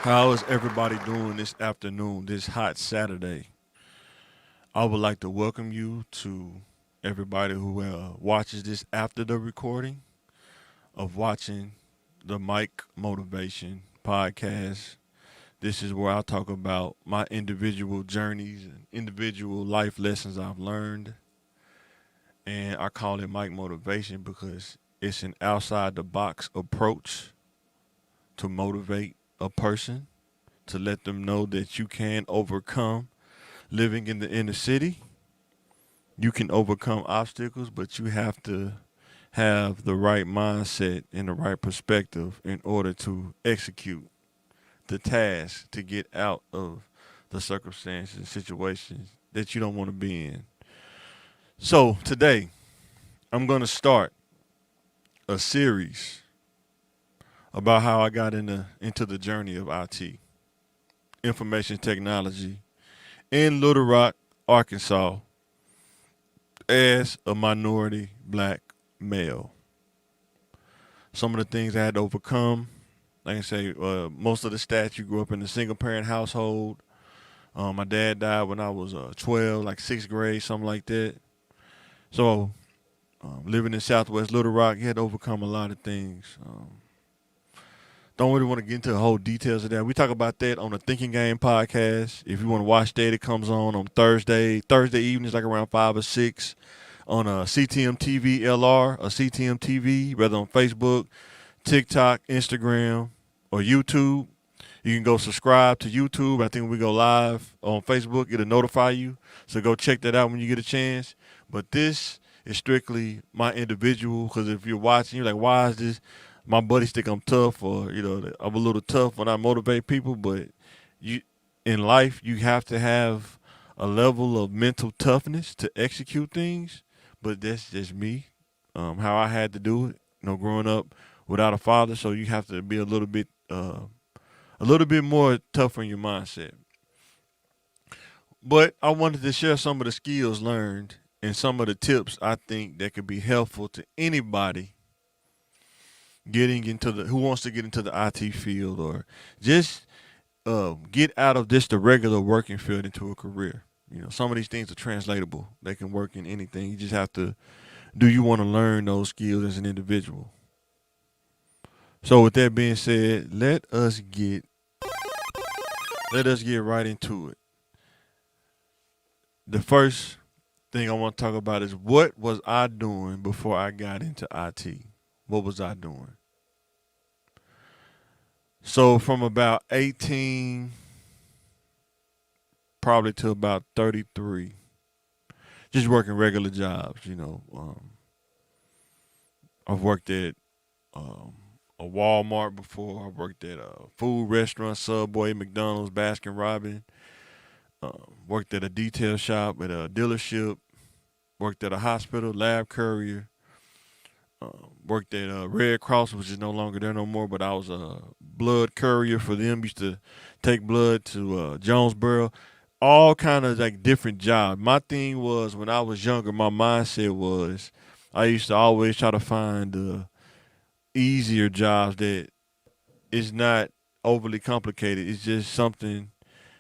How is everybody doing this afternoon, this hot Saturday? I would like to welcome you to everybody who watches this after the recording of watching the Mike Motivation podcast. This is where I talk about my individual journeys and individual life lessons I've learned. And I call it Mike Motivation because it's an outside the box approach to motivate a person, to let them know that you can overcome living in the inner city. You can overcome obstacles, but you have to have the right mindset and the right perspective in order to execute the task to get out of the circumstances and situations that you don't want to be in. So today, I'm going to start a series about how I got into the journey of IT, information technology, in Little Rock, Arkansas, as a minority black male. Some of the things I had to overcome, like I say, most of the stats, you grew up in a single parent household. My dad died when I was 12, like sixth grade, something like that. So, living in Southwest Little Rock, you had to overcome a lot of things. Don't really want to get into the whole details of that. We talk about that on the Thinking Game podcast. If you want to watch that, it comes on Thursday evenings, like around 5 or 6, on CTM TV LR or CTM TV, whether on Facebook, TikTok, Instagram, or YouTube. You can go subscribe to YouTube. I think when we go live on Facebook, it'll notify you. So go check that out when you get a chance. But this is strictly my individual, because if you're watching, you're like, why is this? My buddies think I'm tough, or I'm a little tough when I motivate people. But you, in life, you have to have a level of mental toughness to execute things. But that's just me, how I had to do it. Growing up without a father, so you have to be a little bit more tougher in your mindset. But I wanted to share some of the skills learned and some of the tips I think that could be helpful to anybody getting into the who wants to get into the IT field, or just get out of just the regular working field into a career. Some of these things are translatable. They can work in anything. You just have to, do you want to learn those skills as an individual? So with that being said, let us get right into it. The first thing I want to talk about is, what was I doing before I got into IT? What was I doing? So from about 18 probably to about 33, just working regular jobs. I've worked at um, a Walmart before. I've worked at a food restaurant, Subway, McDonald's, Baskin Robbins. Worked at a detail shop, at a dealership. Worked at a hospital, lab courier. Worked at Red Cross, which is no longer there no more, but I was a blood courier for them. Used to take blood to Jonesboro. All kind of like different jobs. My thing was, when I was younger, my mindset was, I used to always try to find the easier jobs that is not overly complicated. It's just something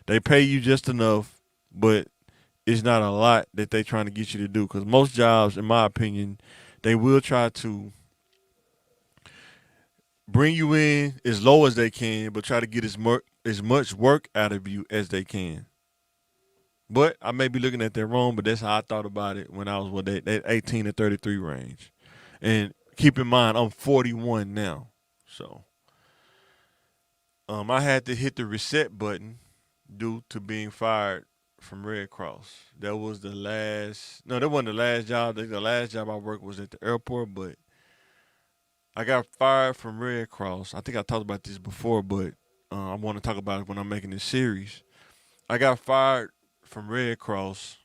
they pay you just enough, but it's not a lot that they trying to get you to do. Because most jobs, in my opinion, they will try to bring you in as low as they can, but try to get as much work out of you as they can. But I may be looking at that wrong, but that's how I thought about it when I was with that 18 to 33 range. And keep in mind, I'm 41 now. So I had to hit the reset button due to being fired from Red Cross. That was the last. No, that wasn't the last job. The last job I worked was at the airport, but I got fired from Red Cross. I think I talked about this before, but I want to talk about it when I'm making this series. I got fired from Red Cross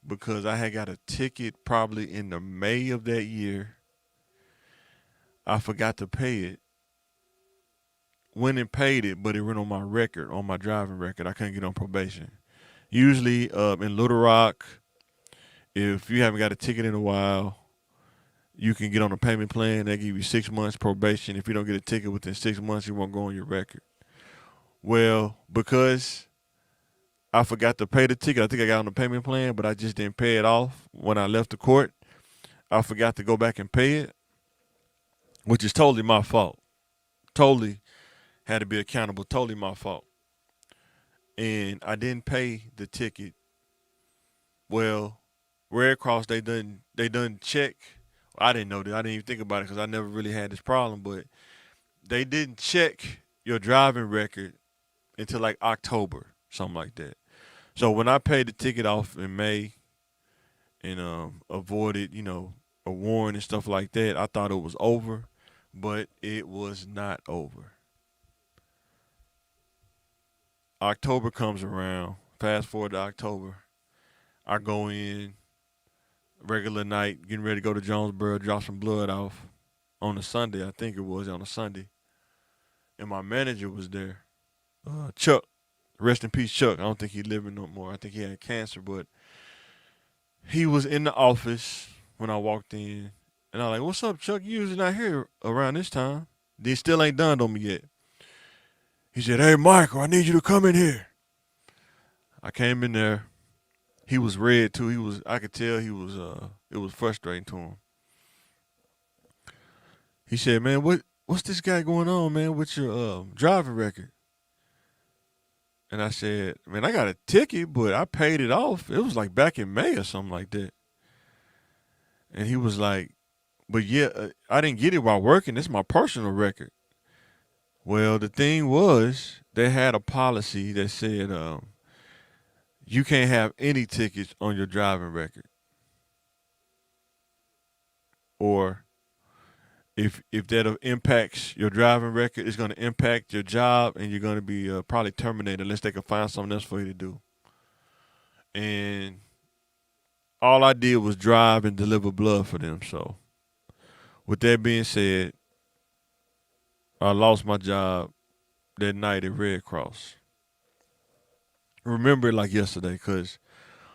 because I had got a ticket probably in the May of that year. I forgot to pay it. Went and paid it, but it went on my record, on my driving record. I couldn't get on probation. Usually in Little Rock, if you haven't got a ticket in a while, you can get on a payment plan. They give you 6 months probation. If you don't get a ticket within 6 months, it won't go on your record. Well, because I forgot to pay the ticket, I think I got on the payment plan, but I just didn't pay it off when I left the court. I forgot to go back and pay it, which is totally my fault. Totally had to be accountable. Totally my fault. And I didn't pay the ticket. Well, Red Cross they done check. I didn't know that. I didn't even think about it because I never really had this problem. But they didn't check your driving record until like October, something like that. So when I paid the ticket off in May and avoided, a warrant and stuff like that, I thought it was over, but it was not over. October comes around. Fast forward to October. I go in regular night, getting ready to go to Jonesboro, drop some blood off on a Sunday. I think it was on a Sunday, and my manager was there, Chuck. Rest in peace, Chuck. I don't think he's living no more. I think he had cancer, but he was in the office when I walked in, and I was like, "What's up, Chuck? You usually not here around this time." They still ain't done on me yet. He said, "Hey, Michael, I need you to come in here." I came in there. He was red too. I could tell he was it was frustrating to him. He said, "Man, what's this guy going on, man, with your driving record?" And I said, "Man, I got a ticket, but I paid it off. It was like back in May or something like that." And he was like, "But yeah, I didn't get it while working. It's my personal record." Well, the thing was, they had a policy that said you can't have any tickets on your driving record, or if that impacts your driving record, it's going to impact your job, and you're going to be probably terminated unless they can find something else for you to do. And all I did was drive and deliver blood for them. So, with that being said, I lost my job that night at Red Cross. Remember it like yesterday, because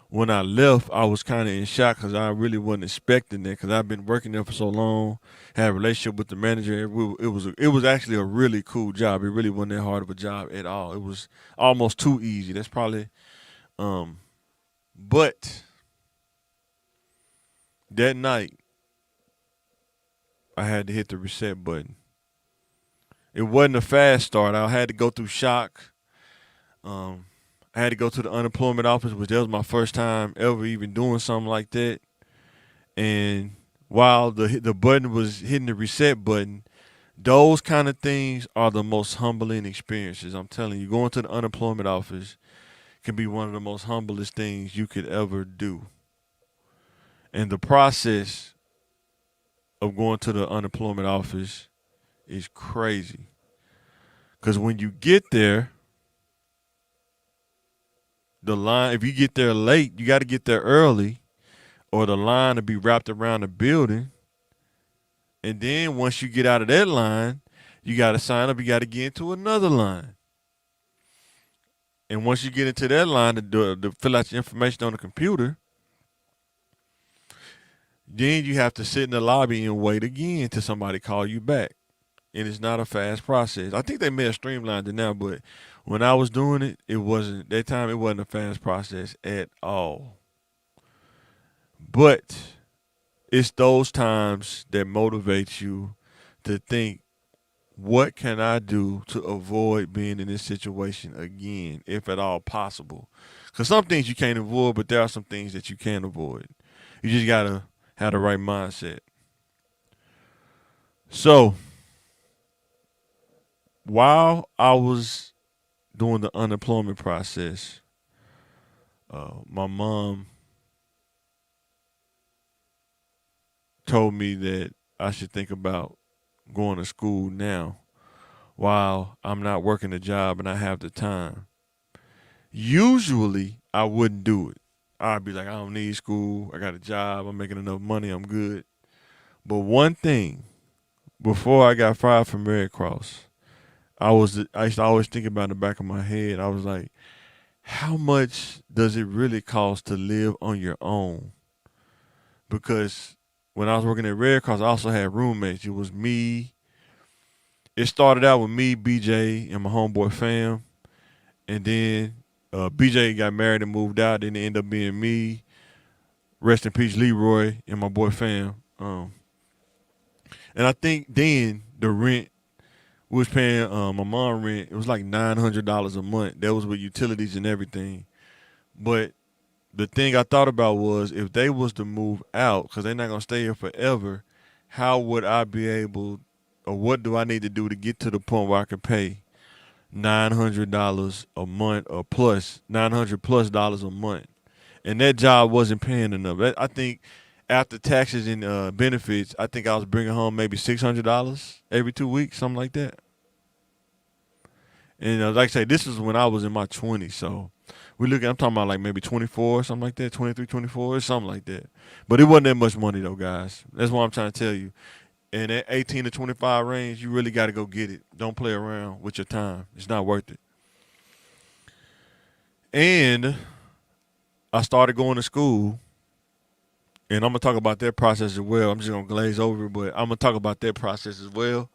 when I left, I was kind of in shock because I really wasn't expecting that because I've been working there for so long, had a relationship with the manager. It was actually a really cool job. It really wasn't that hard of a job at all. It was almost too easy. That's probably, um, but that night I had to hit the reset button. It wasn't a fast start. I had to go through shock. Um, I had to go to the unemployment office, which that was my first time ever even doing something like that. And while the button was hitting the reset button, those kind of things are the most humbling experiences. I'm telling you, going to the unemployment office can be one of the most humblest things you could ever do. And the process of going to the unemployment office is crazy. Because when you get there, the line, if you get there late, you got to get there early, or the line will be wrapped around the building. And then once you get out of that line, you got to sign up. You got to get into another line. And once you get into that line to fill out your information on the computer, then you have to sit in the lobby and wait again till somebody call you back. And it's not a fast process. I think they may have streamlined it now, but when I was doing it, it wasn't that time. It wasn't a fast process at all. But it's those times that motivate you to think, what can I do to avoid being in this situation again, if at all possible? Because some things you can't avoid, but there are some things that you can avoid. You just gotta have the right mindset. So while I was doing the unemployment process, my mom told me that I should think about going to school now while I'm not working a job and I have the time. Usually, I wouldn't do it. I'd be like, I don't need school. I got a job. I'm making enough money. I'm good. But one thing, before I got fired from Red Cross, I used to always think about in the back of my head. I was like, how much does it really cost to live on your own? Because when I was working at Red Cross, I also had roommates. It was me. It started out with me, BJ, and my homeboy Fam. And then BJ got married and moved out. Then it ended up being me. Rest in peace, Leroy, and my boy Fam. And I think then the rent we was paying my mom rent. It was like $900 a month. That was with utilities and everything. But the thing I thought about was if they was to move out, because they're not gonna stay here forever, how would I be able, or what do I need to do to get to the point where I can pay $900 a month or plus $900+ a month? And that job wasn't paying enough. I think after taxes and benefits, I think I was bringing home maybe $600 every 2 weeks, something like that. And like I say, this is when I was in my 20s. So I'm talking about like maybe 24, something like that, 23, 24, something like that. But it wasn't that much money though, guys. That's what I'm trying to tell you. In that 18 to 25 range, you really got to go get it. Don't play around with your time. It's not worth it. And I started going to school, and I'm gonna talk about that process as well. I'm just gonna glaze over it, but I'm gonna talk about that process as well.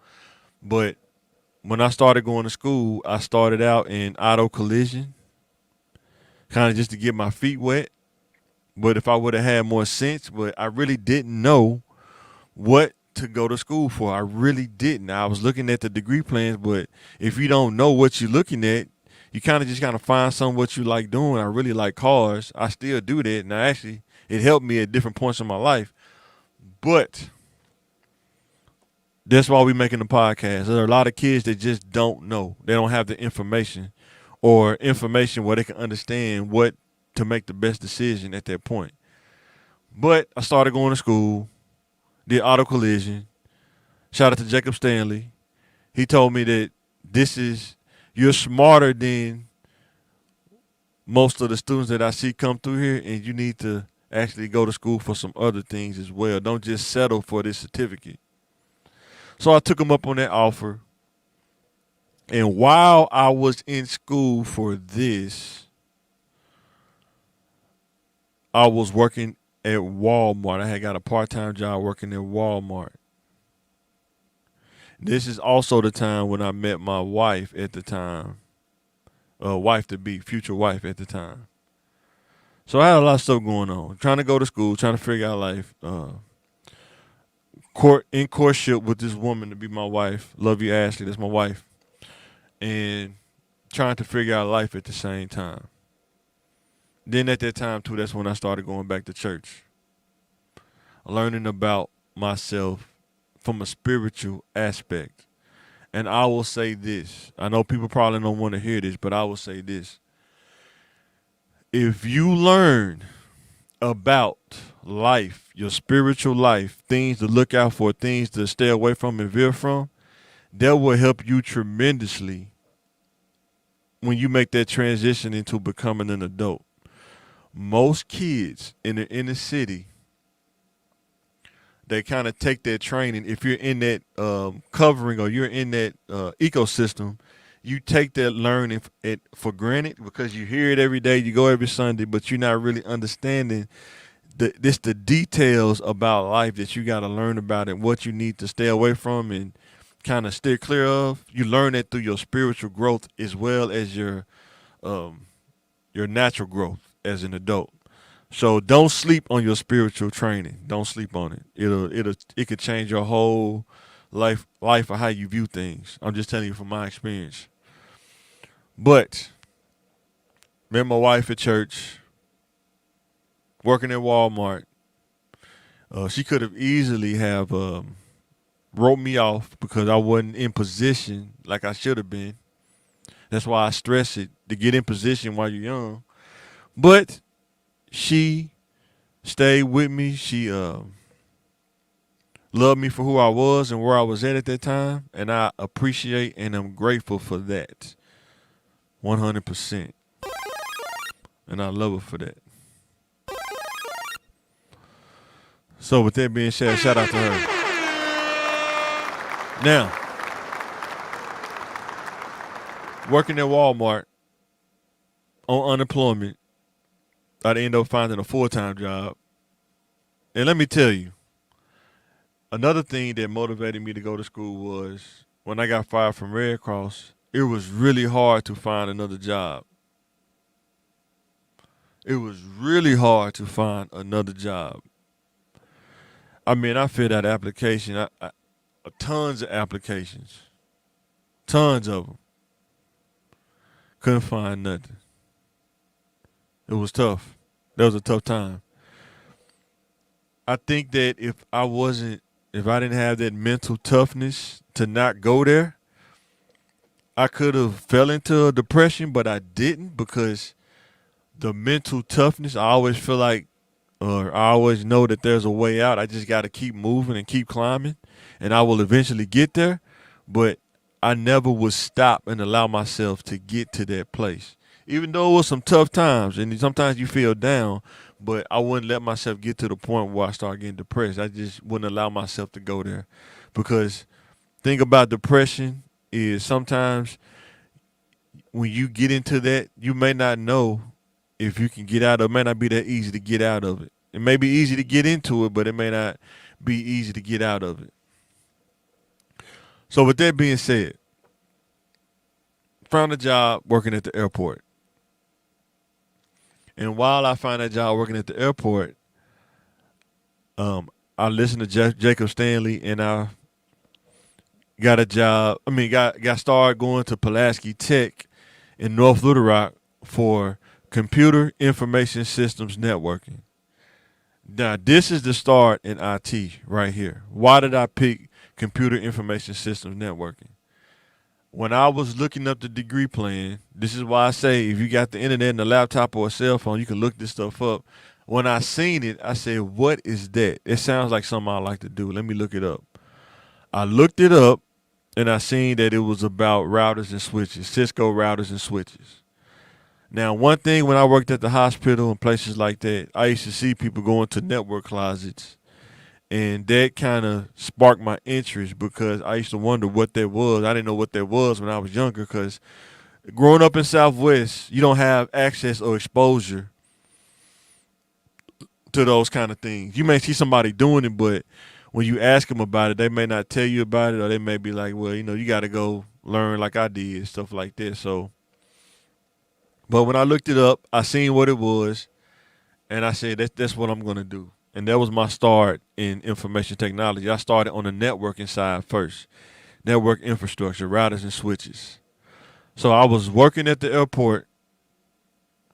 But when I started going to school, I started out in auto collision, kind of just to get my feet wet. But if I would have had more sense, but I really didn't know what to go to school for. I really didn't. I was looking at the degree plans, but if you don't know what you're looking at, you kind of find something what you like doing. I really like cars. I still do that, and it helped me at different points in my life. But that's why we're making the podcast. There are a lot of kids that just don't know. They don't have the information or information where they can understand what to make the best decision at that point. But I started going to school, did auto collision. Shout out to Jacob Stanley. He told me that you're smarter than most of the students that I see come through here, and you need to actually go to school for some other things as well. Don't just settle for this certificate. So I took him up on that offer. And while I was in school for this, I was working at Walmart. I had got a part-time job working at Walmart. This is also the time when I met my wife at the time, wife to be, future wife at the time. So I had a lot of stuff going on. Trying to go to school, trying to figure out life. Courtship with this woman to be my wife. Love you, Ashley. That's my wife. And trying to figure out life at the same time. Then at that time too, that's when I started going back to church. Learning about myself from a spiritual aspect. And I will say this. I know people probably don't want to hear this, but I will say this. If you learn about life, your spiritual life, things to look out for, things to stay away from and veer from, that will help you tremendously when you make that transition into becoming an adult. Most kids in the inner city, they kind of take that training. If you're in that covering or you're in that ecosystem, you take that learning for granted because you hear it every day, you go every Sunday, but you're not really understanding the details about life that you got to learn about and what you need to stay away from and kind of steer clear of. You learn that through your spiritual growth as well as your natural growth as an adult. So don't sleep on your spiritual training. Don't sleep on it. It could change your whole life or how you view things. I'm just telling you from my experience. But met my wife at church, working at Walmart. She could have easily have wrote me off because I wasn't in position like I should have been. That's why I stress it to get in position while you're young. But she stayed with me. She loved me for who I was and where I was at that time, and I appreciate and I'm grateful for that, 100%. And I love her for that. So with that being said, shout out to her. Now, working at Walmart on unemployment, I'd end up finding a full-time job. And let me tell you, another thing that motivated me to go to school was when I got fired from Red Cross, it was really hard to find another job. It was really hard to find another job. I mean, I filled out application, tons of applications, tons of them. Couldn't find nothing. It was tough. That was a tough time. I think that if I didn't have that mental toughness to not go there, I could have fell into a depression, but I didn't because the mental toughness. I always feel like, or I always know that there's a way out. I just got to keep moving and keep climbing, and I will eventually get there. But I never would stop and allow myself to get to that place. Even though it was some tough times, and sometimes you feel down, but I wouldn't let myself get to the point where I start getting depressed. I just wouldn't allow myself to go there. Because thing about depression is sometimes when you get into that, you may not know if you can get out of it. It may not be that easy to get out of it. It may be easy to get into it, but it may not be easy to get out of it. So with that being said, found a job working at the airport. And while I found that job working at the airport, I listened to Jacob Stanley, and I got a job. I mean, got started going to Pulaski Tech in North Little Rock for computer information systems networking. Now, this is the start in IT right here. Why did I pick computer information systems networking? When I was looking up the degree plan, this is why I say if you got the internet and a laptop or a cell phone, you can look this stuff up. When I seen it, I said, what is that? It sounds like something I like to do. Let me look it up. I looked it up, and I seen that it was about routers and switches, Cisco routers and switches. Now, one thing when I worked at the hospital and places like that, I used to see people going to network closets, and that kind of sparked my interest because I used to wonder what that was. I didn't know what that was when I was younger because growing up in Southwest, you don't have access or exposure to those kind of things. You may see somebody doing it, but when you ask them about it, they may not tell you about it, or they may be like, well, you got to go learn like I did, stuff like that. So, but when I looked it up, I seen what it was, and I said, that's what I'm going to do. And that was my start in information technology. I started on the networking side first, network infrastructure, routers and switches. So I was working at the airport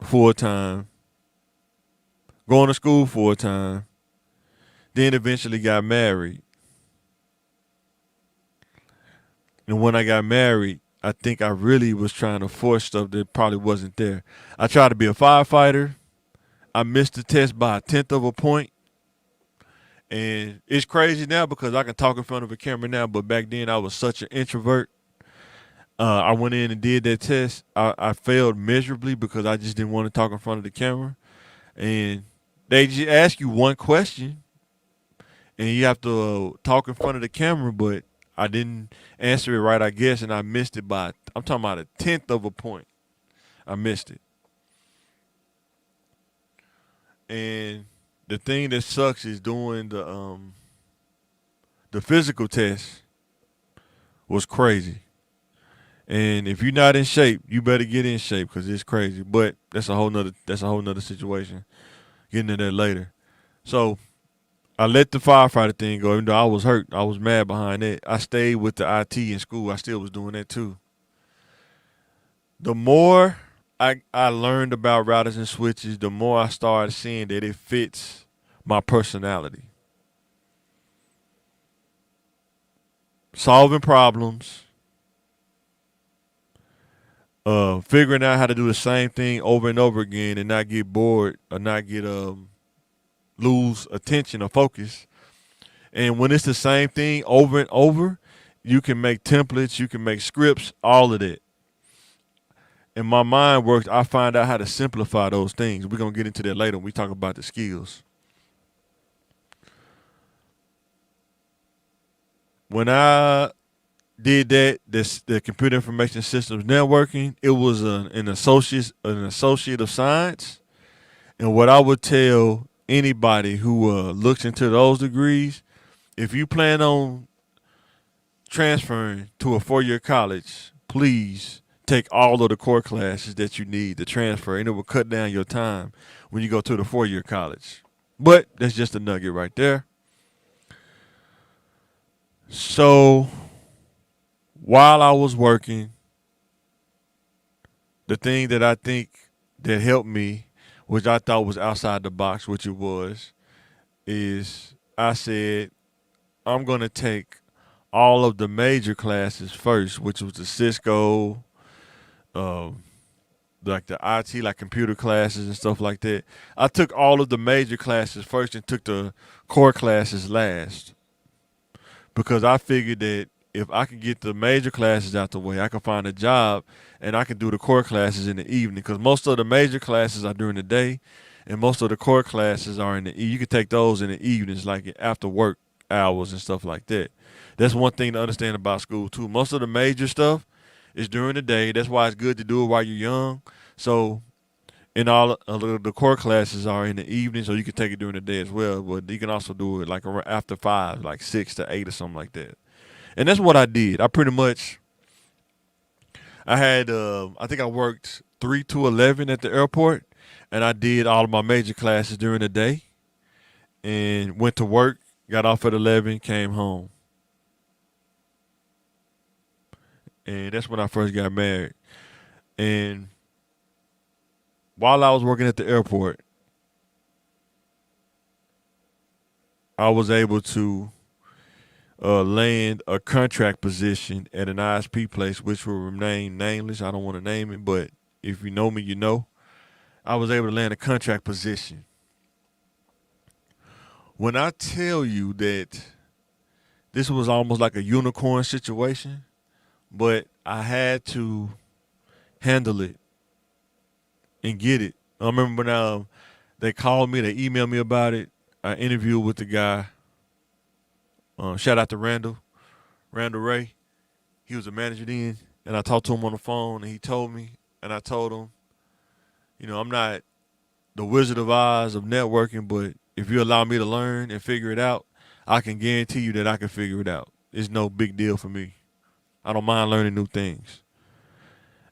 full time, going to school full time, then eventually got married. And when I got married, I think I really was trying to force stuff that probably wasn't there. I tried to be a firefighter. I missed the test by a tenth of a point. And it's crazy now because I can talk in front of a camera now, but back then I was such an introvert. I went in and did that test. I failed miserably because I just didn't want to talk in front of the camera. And they just ask you one question, and you have to talk in front of the camera, but I didn't answer it right, I guess, and I missed it by, I'm talking about a tenth of a point. I missed it. And the thing that sucks is doing the physical test was crazy. And if you're not in shape, you better get in shape because it's crazy. But that's a whole nother situation. Getting to that later. So I let the firefighter thing go. Even though I was hurt, I was mad behind that. I stayed with the IT in school. I still was doing that too. The more I learned about routers and switches, the more I started seeing that it fits my personality. Solving problems, figuring out how to do the same thing over and over again and not get bored or not get lose attention or focus. And when it's the same thing over and over, you can make templates, you can make scripts, all of that. And my mind works, I find out how to simplify those things. We're going to get into that later when we talk about the skills. When I did that, the computer information systems networking, it was an associate of science. And what I would tell anybody who looks into those degrees, if you plan on transferring to a 4-year college, please take all of the core classes that you need to transfer, and it will cut down your time when you go to the 4-year college. But that's just a nugget right there. So while I was working, the thing that I think that helped me, which I thought was outside the box, which it was, is I said, I'm going to take all of the major classes first, which was the Cisco, um, like the IT, like computer classes and stuff like that. I took all of the major classes first and took the core classes last because I figured that if I could get the major classes out the way, I could find a job and I could do the core classes in the evening because most of the major classes are during the day and most of the core classes are in the you could take those in the evenings, like after work hours and stuff like that. That's one thing to understand about school too. Most of the major stuff is during the day. That's why it's good to do it while you're young. So, and all of the core classes are in the evening, so you can take it during the day as well. But you can also do it like after 5, like 6 to 8 or something like that. And that's what I did. I pretty much, I had, I think I worked 3 to 11 at the airport, and I did all of my major classes during the day, and went to work, got off at 11, came home. And that's when I first got married. And while I was working at the airport, I was able to land a contract position at an ISP place, which will remain nameless. I don't want to name it, but if you know me, you know. I was able to land a contract position. When I tell you that this was almost like a unicorn situation, but I had to handle it and get it. I remember when they called me, they emailed me about it. I interviewed with the guy. Shout out to Randall Ray. He was a manager then, and I talked to him on the phone, and he told me, and I told him, I'm not the Wizard of Oz of networking, but if you allow me to learn and figure it out, I can guarantee you that I can figure it out. It's no big deal for me. I don't mind learning new things.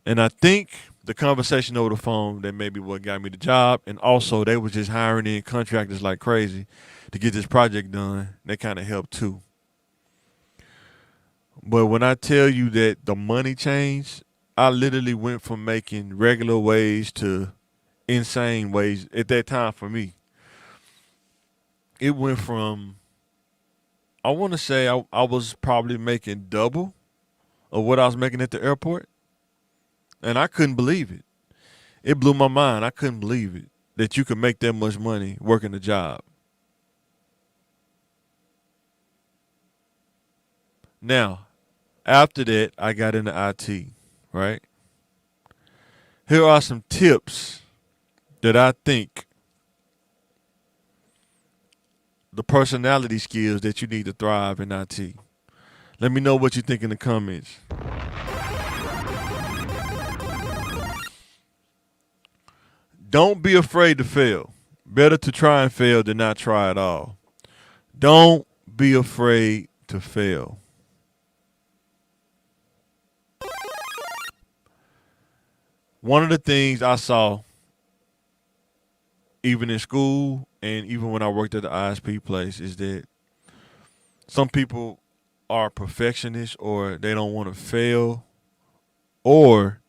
And I think the conversation over the phone, that may be what got me the job. And also, they was just hiring in contractors like crazy to get this project done. That kind of helped too. But when I tell you that the money changed, I literally went from making regular wage to insane wage at that time for me. It went from, I want to say I was probably making double of what I was making at the airport. And I couldn't believe it. It blew my mind. I couldn't believe it that you could make that much money working a job. Now, after that, I got into IT, right? Here are some tips that I think the personality skills that you need to thrive in IT. Let me know what you think in the comments. Don't be afraid to fail. Better to try and fail than not try at all. Don't be afraid to fail. One of the things I saw, even in school and even when I worked at the ISP place, is that some people are perfectionists or they don't want to fail, or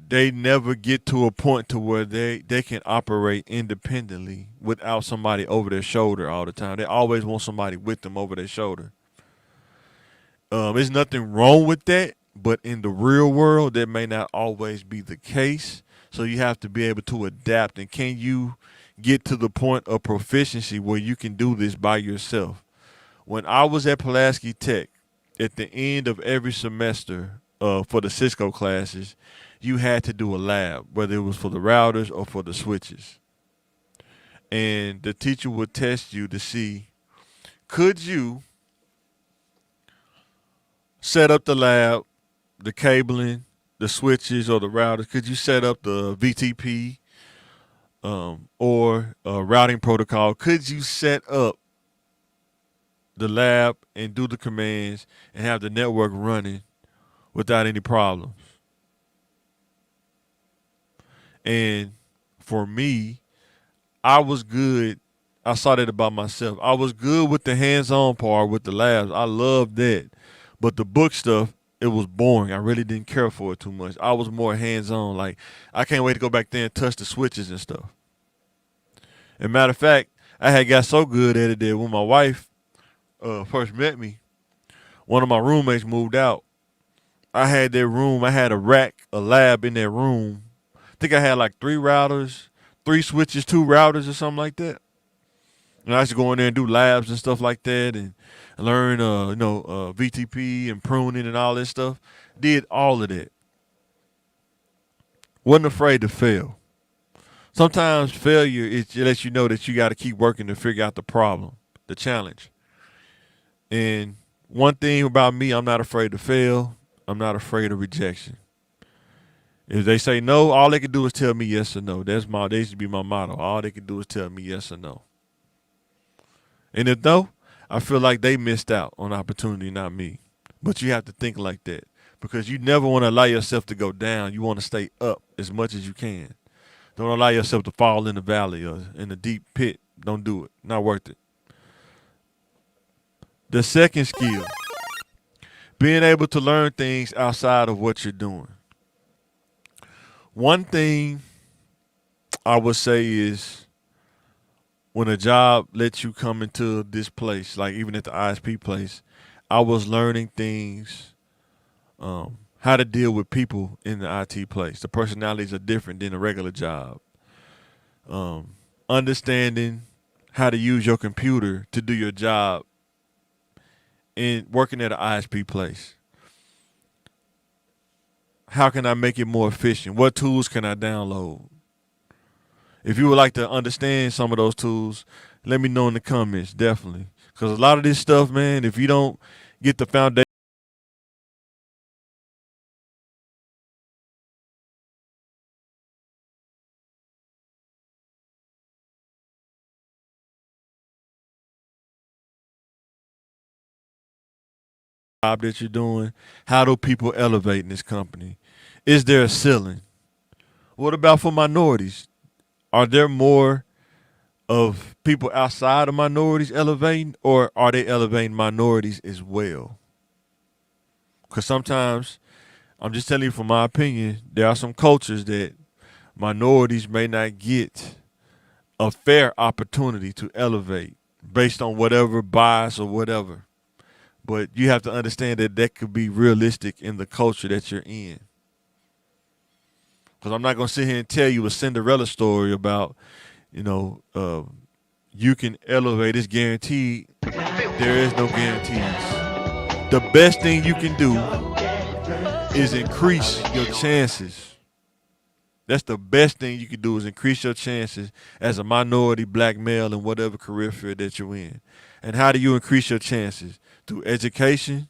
they never get to a point to where they can operate independently without somebody over their shoulder all the time. They always want somebody with them over their shoulder. There's nothing wrong with that, but in the real world, that may not always be the case. So you have to be able to adapt. And can you get to the point of proficiency where you can do this by yourself? When I was at Pulaski Tech, at the end of every semester for the Cisco classes, you had to do a lab, whether it was for the routers or for the switches. And the teacher would test you to see, could you set up the lab, the cabling, the switches, or the routers? Could you set up the VTP or routing protocol? Could you set up the lab and do the commands and have the network running without any problems. And for me, I was good. I saw that about myself. I was good with the hands-on part with the labs. I loved that. But the book stuff, it was boring. I really didn't care for it too much. I was more hands-on. Like, I can't wait to go back there and touch the switches and stuff. And matter of fact, I had got so good at it that when my wife first met me, one of my roommates moved out. I had that room. I had a rack, a lab in that room. I think I had like 3 routers, 3 switches, 2 routers, or something like that. And I used to go in there and do labs and stuff like that, and learn, VTP and pruning and all this stuff. Did all of that. Wasn't afraid to fail. Sometimes failure it lets you know that you got to keep working to figure out the problem, the challenge. And one thing about me, I'm not afraid to fail. I'm not afraid of rejection. If they say no, all they can do is tell me yes or no. That used to be my motto. All they can do is tell me yes or no. And if no, I feel like they missed out on opportunity, not me. But you have to think like that because you never want to allow yourself to go down. You want to stay up as much as you can. Don't allow yourself to fall in the valley or in the deep pit. Don't do it. Not worth it. The second skill, being able to learn things outside of what you're doing. One thing I would say is when a job lets you come into this place, like even at the ISP place, I was learning things, how to deal with people in the IT place. The personalities are different than a regular job. Understanding how to use your computer to do your job in working at an ISP place. How can I make it more efficient? What tools can I download? If you would like to understand some of those tools, let me know in the comments, definitely. Because a lot of this stuff, man, if you don't get the foundation that you're doing, how do people elevate in this company? Is there a ceiling? What about for minorities? Are there more of people outside of minorities elevating, or are they elevating minorities as well? Because sometimes, I'm just telling you from my opinion, there are some cultures that minorities may not get a fair opportunity to elevate based on whatever bias or whatever. But you have to understand that that could be realistic in the culture that you're in. Because I'm not going to sit here and tell you a Cinderella story about, you can elevate. It's guaranteed. There is no guarantees. The best thing you can do is increase your chances. That's the best thing you can do is increase your chances as a minority black male in whatever career field that you're in. And how do you increase your chances? Through education,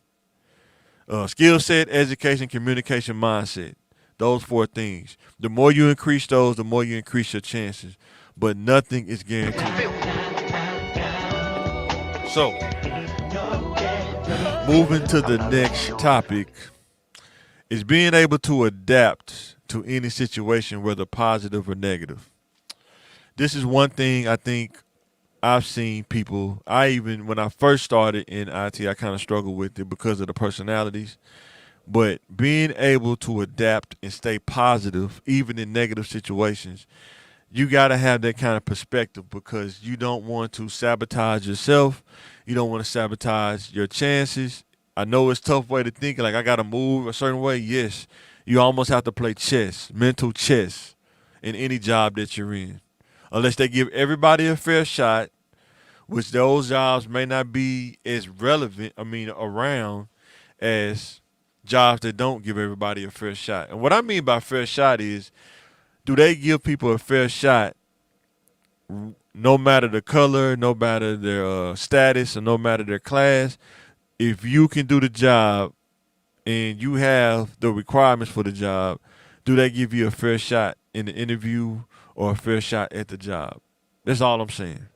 skill set, education, communication, mindset. Those 4 things. The more you increase those, the more you increase your chances. But nothing is guaranteed. So, moving to the next topic is being able to adapt to any situation, whether positive or negative. This is one thing I think I've seen people, when I first started in IT, I kind of struggled with it because of the personalities. But being able to adapt and stay positive, even in negative situations, you got to have that kind of perspective because you don't want to sabotage yourself. You don't want to sabotage your chances. I know it's a tough way to think, like I got to move a certain way. Yes, you almost have to play chess, mental chess, in any job that you're in. Unless they give everybody a fair shot, which those jobs may not be as around as jobs that don't give everybody a fair shot. And what I mean by fair shot is, do they give people a fair shot no matter the color, no matter their status, or no matter their class? If you can do the job and you have the requirements for the job, do they give you a fair shot in the interview or a fair shot at the job? That's all I'm saying.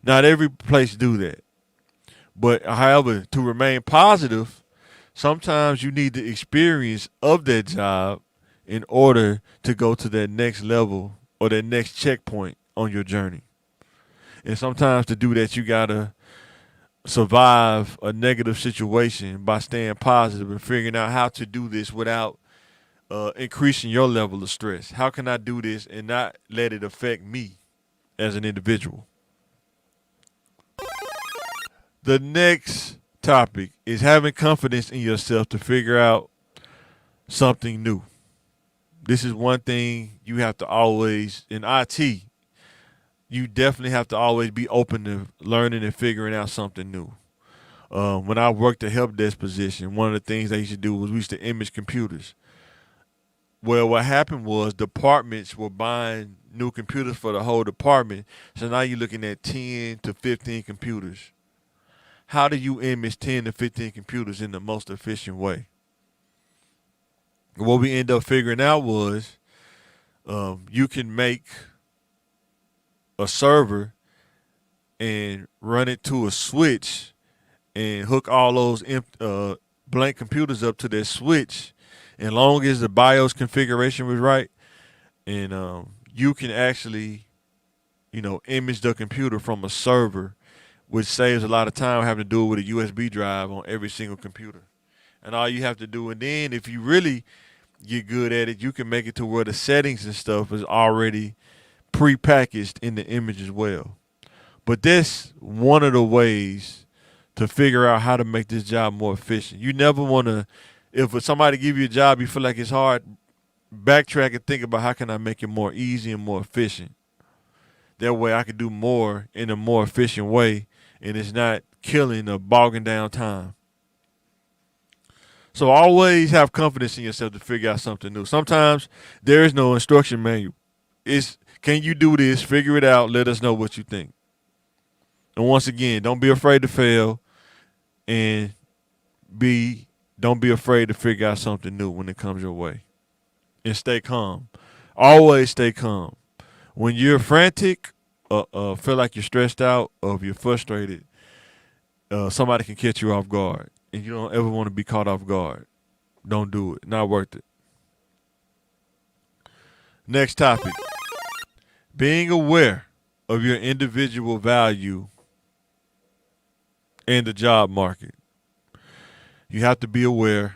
Not every place do that. But however, to remain positive, Sometimes you need the experience of that job in order to go to that next level or that next checkpoint on your journey. And sometimes to do that, you gotta survive a negative situation by staying positive and figuring out how to do this without increasing your level of stress. How can I do this and not let it affect me as an individual? The next topic is having confidence in yourself to figure out something new. This is one thing you have to always, in IT, you definitely have to always be open to learning and figuring out something new. When I worked the help desk position, one of the things they used to do was we used to image computers. Well, what happened was departments were buying new computers for the whole department. So now you're looking at 10 to 15 computers. How do you image 10 to 15 computers in the most efficient way? What we end up figuring out was you can make a server and run it to a switch and hook all those blank computers up to that switch. And long as the BIOS configuration was right, and you can actually, image the computer from a server, which saves a lot of time having to do it with a USB drive on every single computer. And all you have to do, and then if you really get good at it, you can make it to where the settings and stuff is already pre-packaged in the image as well. But that's one of the ways to figure out how to make this job more efficient. You never want to, if somebody give you a job, you feel like it's hard, backtrack and think about how can I make it more easy and more efficient. That way I can do more in a more efficient way and it's not killing or bogging down time. So always have confidence in yourself to figure out something new. Sometimes there is no instruction manual. It's, can you do this? Figure it out. Let us know what you think. And once again, don't be afraid to fail, and don't be afraid to figure out something new when it comes your way. And stay calm. Always stay calm. When you're frantic, feel like you're stressed out, or if you're frustrated, somebody can catch you off guard. And you don't ever want to be caught off guard. Don't do it. Not worth it. Next topic. Being aware of your individual value in the job market. You have to be aware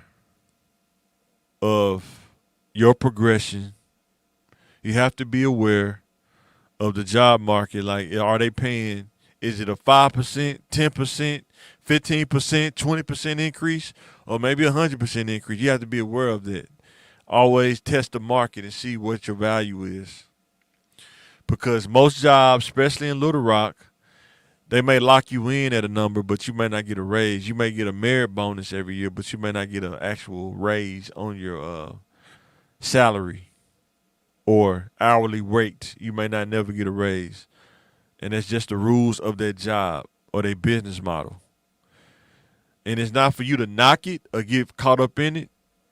of your progression. You have to be aware of the job market. Like, are they paying, is it a 5%, 10%, 15%, 20% increase, or maybe 100% increase? You have to be aware of that. Always test the market and see what your value is. Because most jobs, especially in Little Rock, they may lock you in at a number, but you may not get a raise. You may get a merit bonus every year, but you may not get an actual raise on your salary or hourly rate. You may not never get a raise. And that's just the rules of their job or their business model. And it's not for you to knock it or get caught up in it.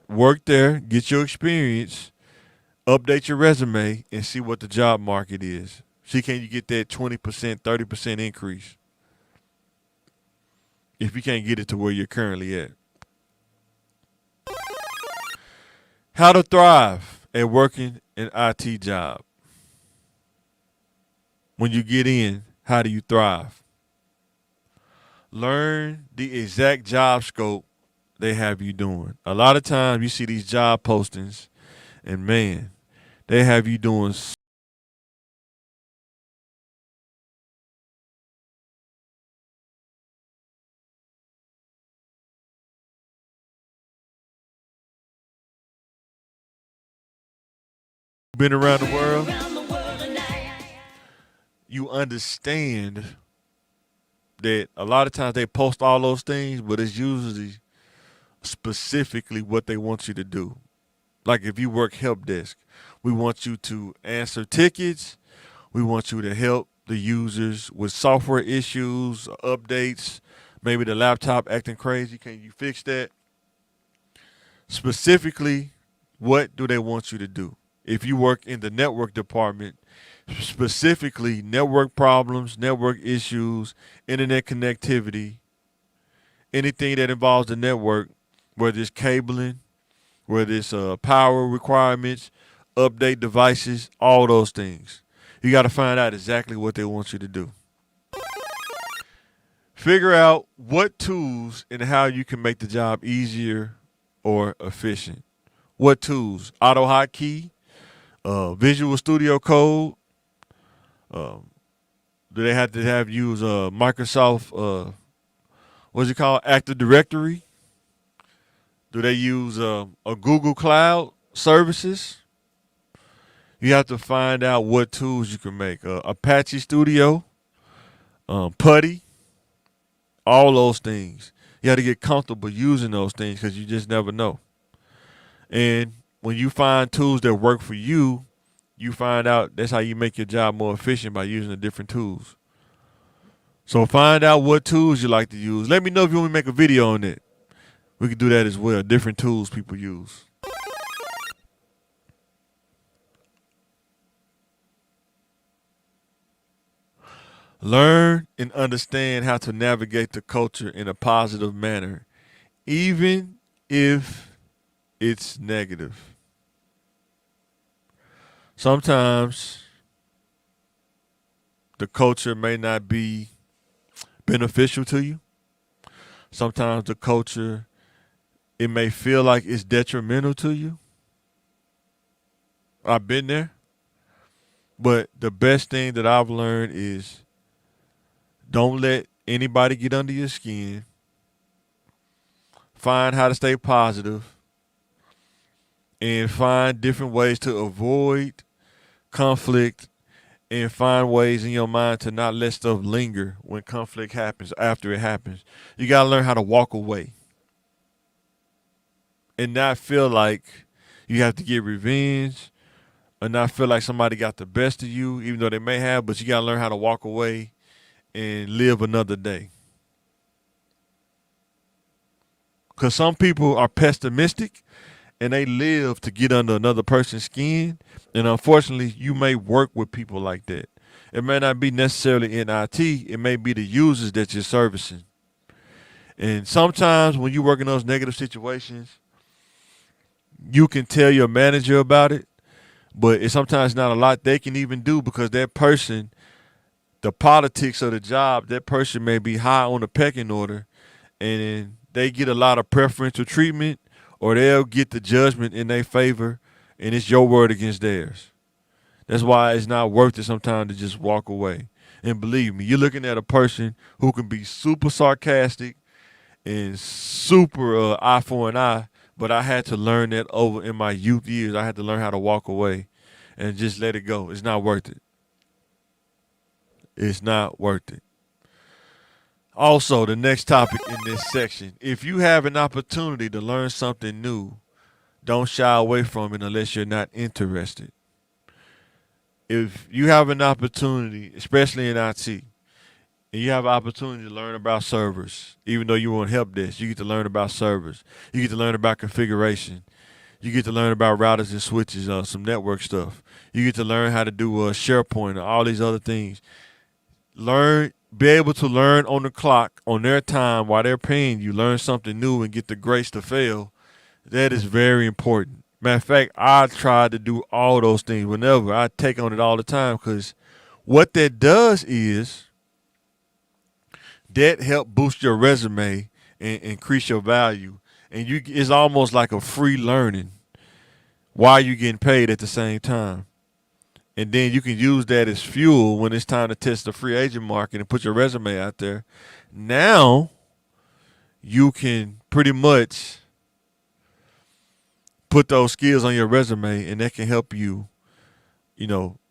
Work there, get your experience, update your resume, and see what the job market is. See, can you get that 20%, 30% increase if you can't get it to where you're currently at? How to thrive at working an IT job. When you get in, how do you thrive? Learn the exact job scope they have you doing. A lot of times you see these job postings, and man, they have you doing been around the world. You understand that a lot of times they post all those things, but it's usually specifically what they want you to do. Like if you work help desk, we want you to answer tickets. We want you to help the users with software issues, updates, maybe the laptop acting crazy. Can you fix that? Specifically, what do they want you to do? If you work in the network department, specifically network problems, network issues, internet connectivity, anything that involves the network, whether it's cabling, whether it's power requirements, update devices, all those things. You got to find out exactly what they want you to do. Figure out what tools and how you can make the job easier or efficient. What tools? AutoHotkey, Visual Studio Code. Do they have to have use Microsoft? What's it called? Active Directory. Do they use a Google Cloud services? You have to find out what tools you can make. Apache Studio, Putty, all those things. You have to get comfortable using those things because you just never know. And when you find tools that work for you, you find out that's how you make your job more efficient by using the different tools. So find out what tools you like to use. Let me know if you want to make a video on it. We can do that as well. Different tools people use. Learn and understand how to navigate the culture in a positive manner, even if it's negative. Sometimes the culture may not be beneficial to you. Sometimes the culture, it may feel like it's detrimental to you. I've been there. But the best thing that I've learned is don't let anybody get under your skin. Find how to stay positive and find different ways to avoid conflict and find ways in your mind to not let stuff linger when conflict happens, after it happens. You got to learn how to walk away and not feel like you have to get revenge or not feel like somebody got the best of you, even though they may have, but you got to learn how to walk away and live another day. Because some people are pessimistic and they live to get under another person's skin. And unfortunately, you may work with people like that. It may not be necessarily in IT. It may be the users that you're servicing. And sometimes when you work in those negative situations, you can tell your manager about it, but it's sometimes not a lot they can even do because that person, the politics of the job, that person may be high on the pecking order and they get a lot of preferential treatment or they'll get the judgment in their favor and it's your word against theirs. That's why it's not worth it sometimes to just walk away. And believe me, you're looking at a person who can be super sarcastic and super eye for an eye, but I had to learn that over in my youth years. I had to learn how to walk away and just let it go. It's not worth it. It's not worth it. Also, the next topic in this section, if you have an opportunity to learn something new, don't shy away from it unless you're not interested. If you have an opportunity, especially in IT, and you have an opportunity to learn about servers, even though you want help desk, you get to learn about servers. You get to learn about configuration. You get to learn about routers and switches, some network stuff. You get to learn how to do SharePoint and all these other things. Be able to learn on the clock, on their time, while they're paying you, learn something new and get the grace to fail. That is very important. Matter of fact, I try to do all those things whenever. I take on it all the time because what that does is that help boost your resume and increase your value. And it's almost like a free learning while you're getting paid at the same time. And then you can use that as fuel when it's time to test the free agent market and put your resume out there. Now you can pretty much put those skills on your resume and that can help you,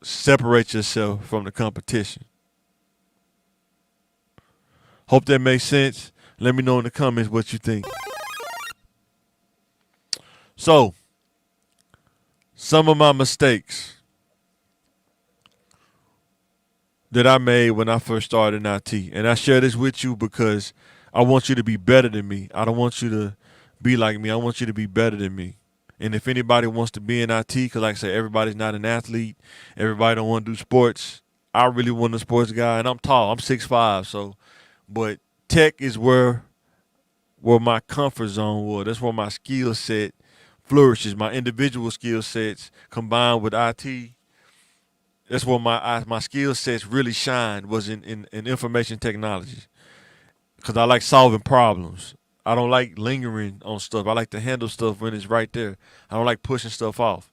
separate yourself from the competition. Hope that makes sense. Let me know in the comments what you think. So, some of my mistakes that I made when I first started in IT. And I share this with you because I want you to be better than me. I don't want you to be like me. I want you to be better than me. And if anybody wants to be in IT, because like I said, everybody's not an athlete. Everybody don't want to do sports. I really want a sports guy, and I'm tall. I'm 6'5", but tech is where where my comfort zone was. That's where my skill set flourishes. My individual skill sets combined with IT. That's where my skill sets really shine was in information technology. Because I like solving problems. I don't like lingering on stuff. I like to handle stuff when it's right there. I don't like pushing stuff off.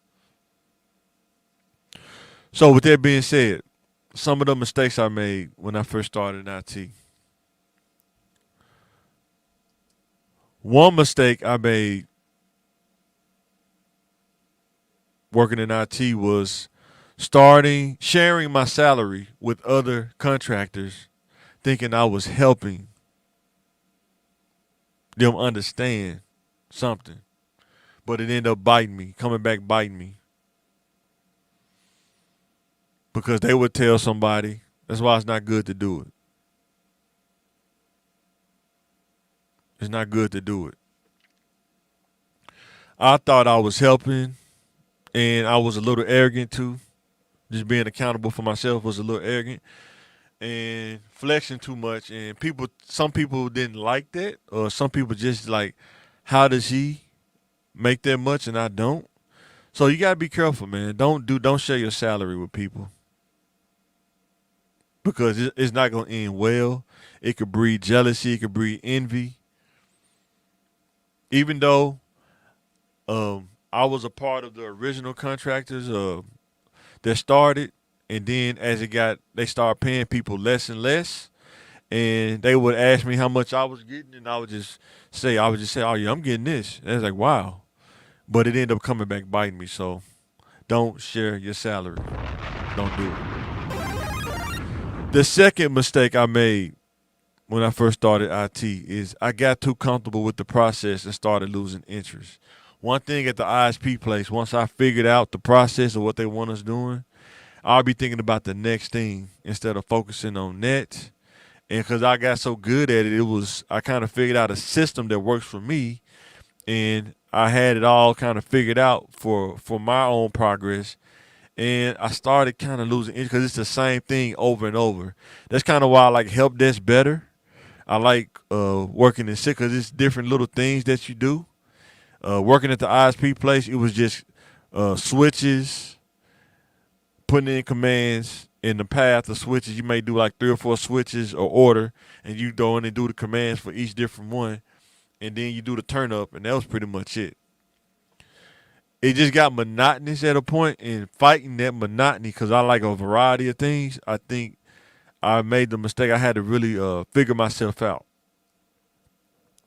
So with that being said, some of the mistakes I made when I first started in IT. One mistake I made working in IT was sharing my salary with other contractors, thinking I was helping them understand something. But it ended up coming back biting me. Because they would tell somebody, that's why it's not good to do it. It's not good to do it. I thought I was helping, and I was a little arrogant too. Just being accountable for myself was a little arrogant and flexing too much. And some people didn't like that, or some people just like, how does he make that much and I don't? So you gotta be careful, man. Don't share your salary with people because it's not gonna end well. It could breed jealousy. It could breed envy. Even though I was a part of the original contractors that started, and then they started paying people less and less, and they would ask me how much I was getting, and I would just say, oh yeah, I'm getting this. And it's like, wow, but it ended up coming back biting me. So don't share your salary. Don't do it. The second mistake I made when I first started IT is I got too comfortable with the process and started losing interest. One thing at the ISP place, once I figured out the process of what they want us doing, I'll be thinking about the next thing instead of focusing on that. And because I got so good at it, I kind of figured out a system that works for me, and I had it all kind of figured out for my own progress. And I started kind of losing interest because it's the same thing over and over. That's kind of why I like help desk better. I like working in sick because it's different little things that you do. Working at the ISP place, it was just switches, putting in commands in the path of switches. You may do like 3 or 4 switches or order, and you go in and do the commands for each different one, and then you do the turn up, and that was pretty much it. It just got monotonous at a point, and fighting that monotony because I like a variety of things, I think I made the mistake. I had to really figure myself out.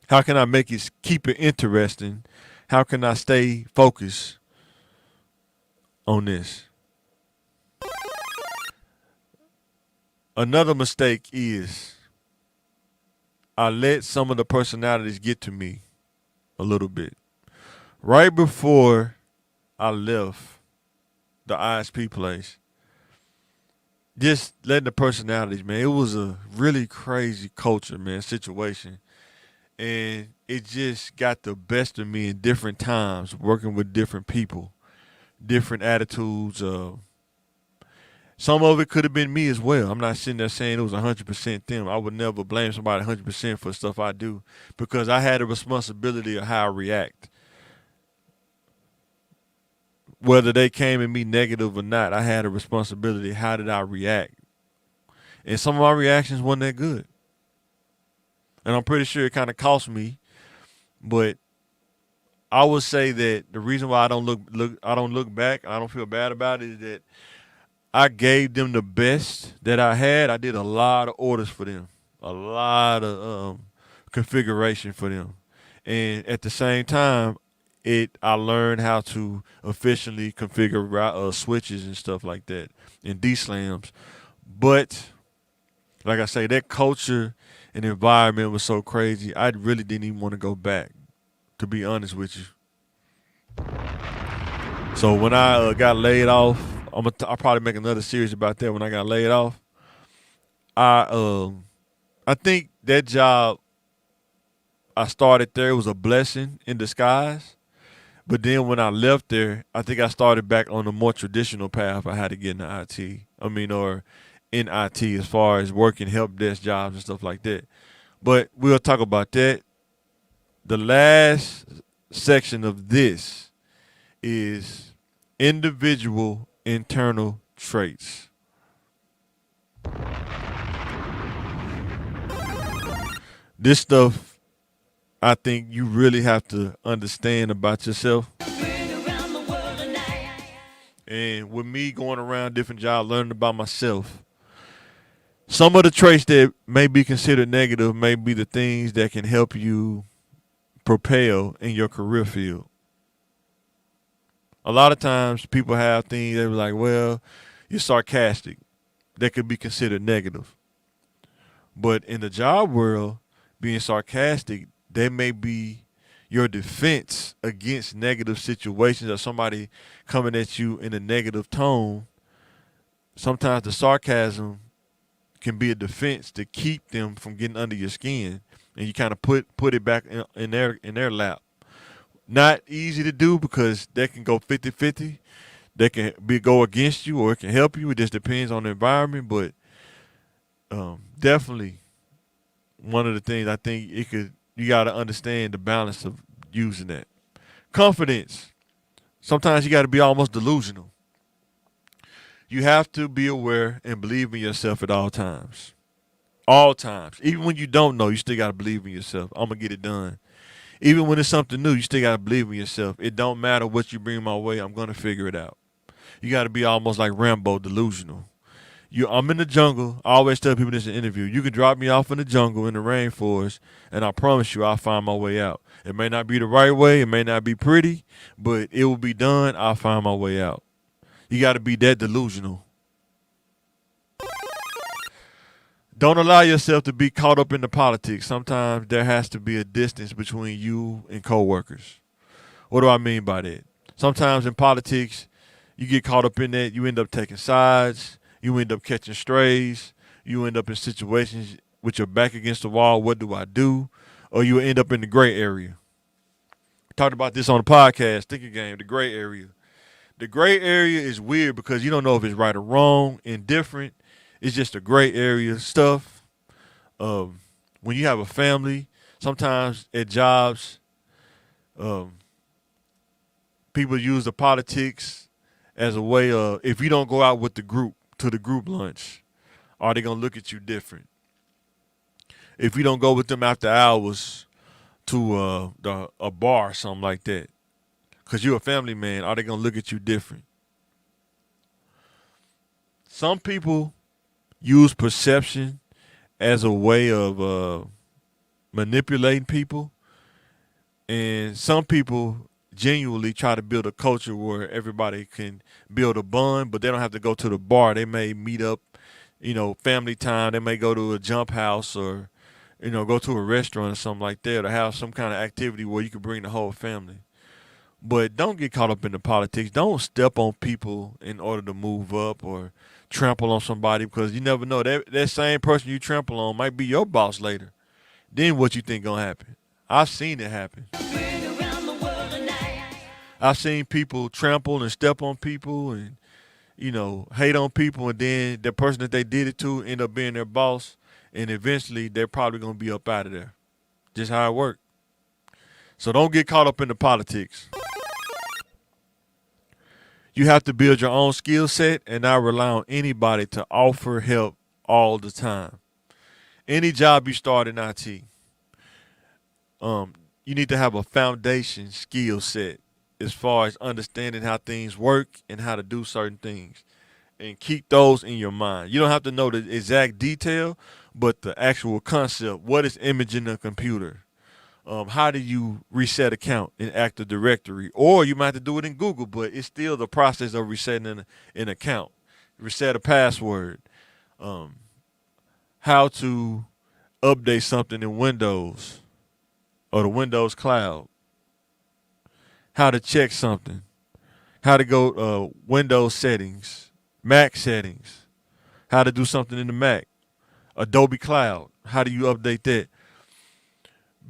How can I keep it interesting? How can I stay focused on this? Another mistake is I let some of the personalities get to me a little bit. Right before I left the ISP place, just letting the personalities, man, it was a really crazy culture, man, situation. And it just got the best of me in different times, working with different people, different attitudes. Some of it could have been me as well. I'm not sitting there saying it was 100% them. I would never blame somebody 100% for stuff I do because I had a responsibility of how I react. Whether they came at me negative or not, I had a responsibility. How did I react? And some of my reactions weren't that good. And I'm pretty sure it kind of cost me. But I would say that the reason why I don't look back, I don't feel bad about it, is that I gave them the best that I had. I did a lot of orders for them, a lot of configuration for them, and at the same time, I learned how to efficiently configure switches and stuff like that and DSLAMs. But like I say, that culture and environment was so crazy. I really didn't even want to go back, to be honest with you. So when I got laid off, I'll probably make another series about that. When I got laid off, I think that job I started there was a blessing in disguise. But then when I left there, I think I started back on a more traditional path I had to get into IT. Or in IT as far as working help desk jobs and stuff like that. But we'll talk about that The last section of this is individual internal traits. This stuff I think you really have to understand about yourself. And with me going around different jobs, learning about myself, some of the traits that may be considered negative may be the things that can help you propel in your career field. A lot of times people have things they're like, well, you're sarcastic. That could be considered negative. But in the job world, being sarcastic, that may be your defense against negative situations or somebody coming at you in a negative tone. Sometimes the sarcasm can be a defense to keep them from getting under your skin, and you kind of put it back in their lap. Not easy to do because that can go 50-50. That can go against you or it can help you. It just depends on the environment, but definitely one of the things I think you got to understand the balance of using that. Confidence. Sometimes you got to be almost delusional. You have to be aware and believe in yourself at all times. All times. Even when you don't know, you still got to believe in yourself. I'm going to get it done. Even when it's something new, you still got to believe in yourself. It don't matter what you bring my way, I'm going to figure it out. You got to be almost like Rambo, delusional. I'm in the jungle. I always tell people this in an interview. You can drop me off in the jungle, in the rainforest, and I promise you I'll find my way out. It may not be the right way. It may not be pretty, but it will be done. I'll find my way out. You got to be that delusional. Don't allow yourself to be caught up in the politics. Sometimes there has to be a distance between you and coworkers. What do I mean by that? Sometimes in politics, you get caught up in that. You end up taking sides. You end up catching strays. You end up in situations with your back against the wall. What do I do? Or you end up in the gray area. Talked about this on the podcast, Thinking Game, the gray area. The gray area is weird because you don't know if it's right or wrong, indifferent. It's just a gray area stuff. When you have a family, sometimes at jobs, people use the politics as a way of, if you don't go out with the group to the group lunch, are they going to look at you different? If you don't go with them after hours to a bar or something like that, because you're a family man, are they going to look at you different? Some people use perception as a way of manipulating people, and some people genuinely try to build a culture where everybody can build a bond, but they don't have to go to the bar. They may meet up, family time. They may go to a jump house or, go to a restaurant or something like that, or have some kind of activity where you can bring the whole family. But don't get caught up in the politics. Don't step on people in order to move up or trample on somebody, because you never know. That same person you trample on might be your boss later. Then what you think gonna happen? I've seen it happen. I've seen people trample and step on people and, hate on people, and then the person that they did it to end up being their boss, and eventually they're probably going to be up out of there. Just how it works. So don't get caught up in the politics. You have to build your own skill set and not rely on anybody to offer help all the time. Any job you start in IT, you need to have a foundation skill set as far as understanding how things work and how to do certain things. And keep those in your mind. You don't have to know the exact detail, but the actual concept. What is imaging a computer? How do you reset account in Active Directory? Or you might have to do it in Google, but it's still the process of resetting an account. Reset a password. How to update something in Windows or the Windows Cloud. How to check something. How to go Windows settings, Mac settings. How to do something in the Mac. Adobe Cloud. How do you update that?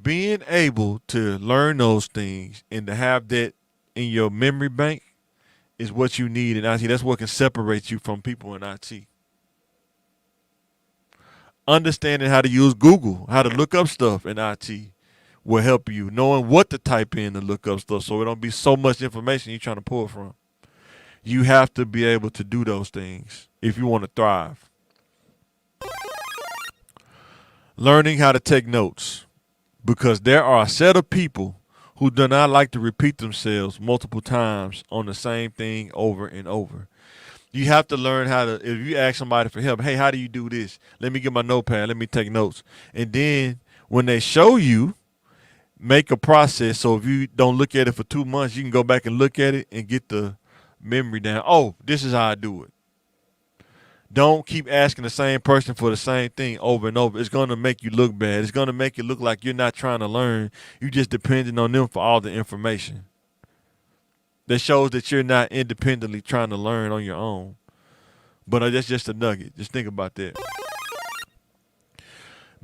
Being able to learn those things and to have that in your memory bank is what you need in IT. That's what can separate you from people in IT. Understanding how to use Google, how to look up stuff in IT will help you. Knowing what to type in to look up stuff so it don't be so much information you're trying to pull from. You have to be able to do those things if you want to thrive. Learning how to take notes, because there are a set of people who do not like to repeat themselves multiple times on the same thing over and over. You have to learn how to, if you ask somebody for help, hey, how do you do this? Let me get my notepad, let me take notes. And then when they show you, make a process so if you don't look at it for 2 months, you can go back and look at it and get the memory down. Oh, this is how I do it. Don't keep asking the same person for the same thing over and over. It's going to make you look bad. It's going to make it look like you're not trying to learn. You're just depending on them for all the information. That shows that you're not independently trying to learn on your own. But that's just a nugget. Just think about that.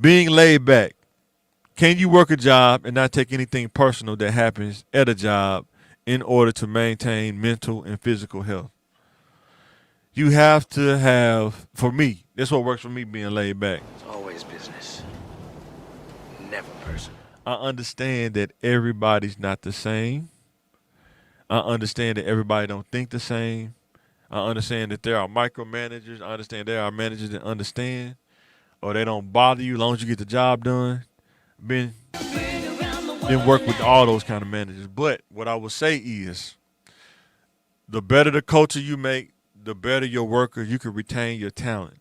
Being laid back. Can you work a job and not take anything personal that happens at a job in order to maintain mental and physical health? You have to have, for me, that's what works for me, being laid back. It's always business, never personal. I understand that everybody's not the same. I understand that everybody don't think the same. I understand that there are micromanagers. I understand there are managers that understand or they don't bother you as long as you get the job done. Been work with all those kind of managers. But what I would say is the better the culture you make, the better your worker, you can retain your talent.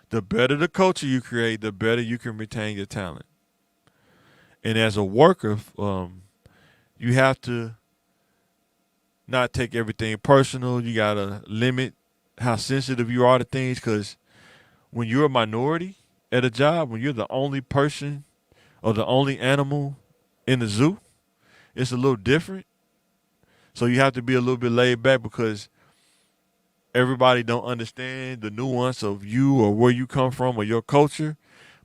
The better the culture you create, the better you can retain your talent. And as a worker, you have to not take everything personal. You got to limit how sensitive you are to things, because when you're a minority at a job, when you're the only person or the only animal in the zoo, it's a little different. So you have to be a little bit laid back because everybody don't understand the nuance of you or where you come from or your culture,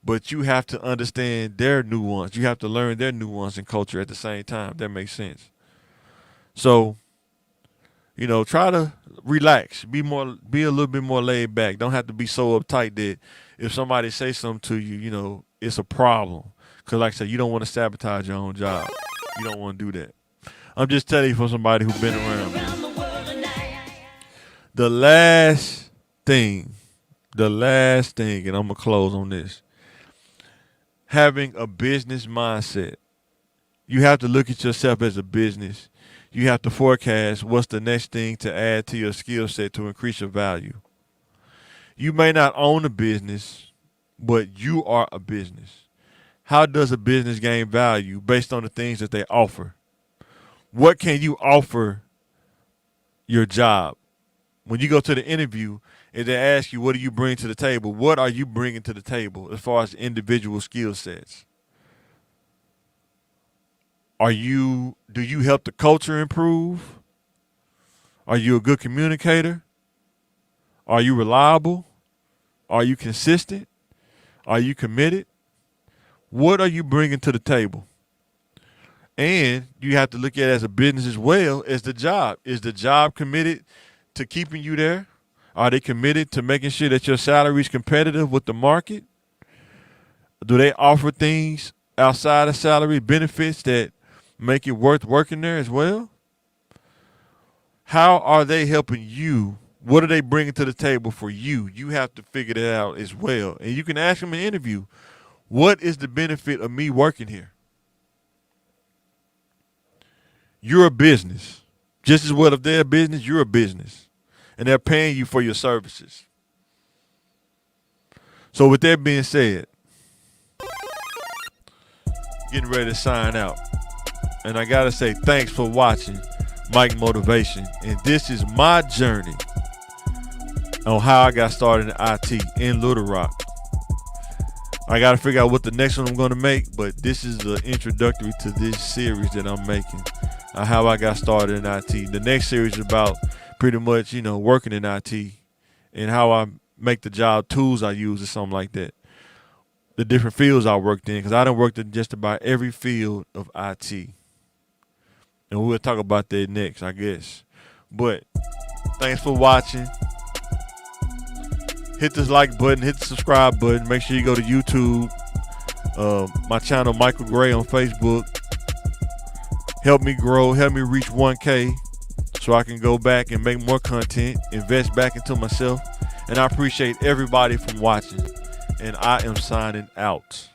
but you have to understand their nuance. You have to learn their nuance and culture at the same time. That makes sense. So, try to relax. Be a little bit more laid back. Don't have to be so uptight that if somebody says something to you, it's a problem. Because like I said, you don't want to sabotage your own job. You don't want to do that. I'm just telling you from somebody who's been around, man. The last thing, and I'm going to close on this. Having a business mindset. You have to look at yourself as a business. You have to forecast what's the next thing to add to your skill set to increase your value. You may not own a business, but you are a business. How does a business gain value based on the things that they offer? What can you offer your job? When you go to the interview and they ask you, what do you bring to the table? What are you bringing to the table as far as individual skill sets? Do you help the culture improve? Are you a good communicator? Are you reliable? Are you consistent? Are you committed? What are you bringing to the table? And you have to look at it as a business as well as the job. Is the job committed to keeping you there? Are they committed to making sure that your salary is competitive with the market? Do they offer things outside of salary, benefits that make it worth working there as well? How are they helping you? What are they bringing to the table for you? You have to figure that out as well. And you can ask them in an interview, what is the benefit of me working here? You're a business. Just as well if they're a business, you're a business. And they're paying you for your services. So with that being said, getting ready to sign out. And I got to say thanks for watching Mike Motivation. And this is my journey on how I got started in IT in Little Rock. I got to figure out what the next one I'm going to make, but this is the introductory to this series that I'm making. How I got started in IT. The next series is about pretty much, working in IT and how I make the job, tools I use or something like that. The different fields I worked in, because I done worked in just about every field of IT. And we'll talk about that next, I guess. But thanks for watching. Hit this like button, hit the subscribe button. Make sure you go to YouTube, My channel, Michael Gray, on Facebook. Help me grow, help me reach 1K so I can go back and make more content, invest back into myself. And I appreciate everybody from watching. And I am signing out.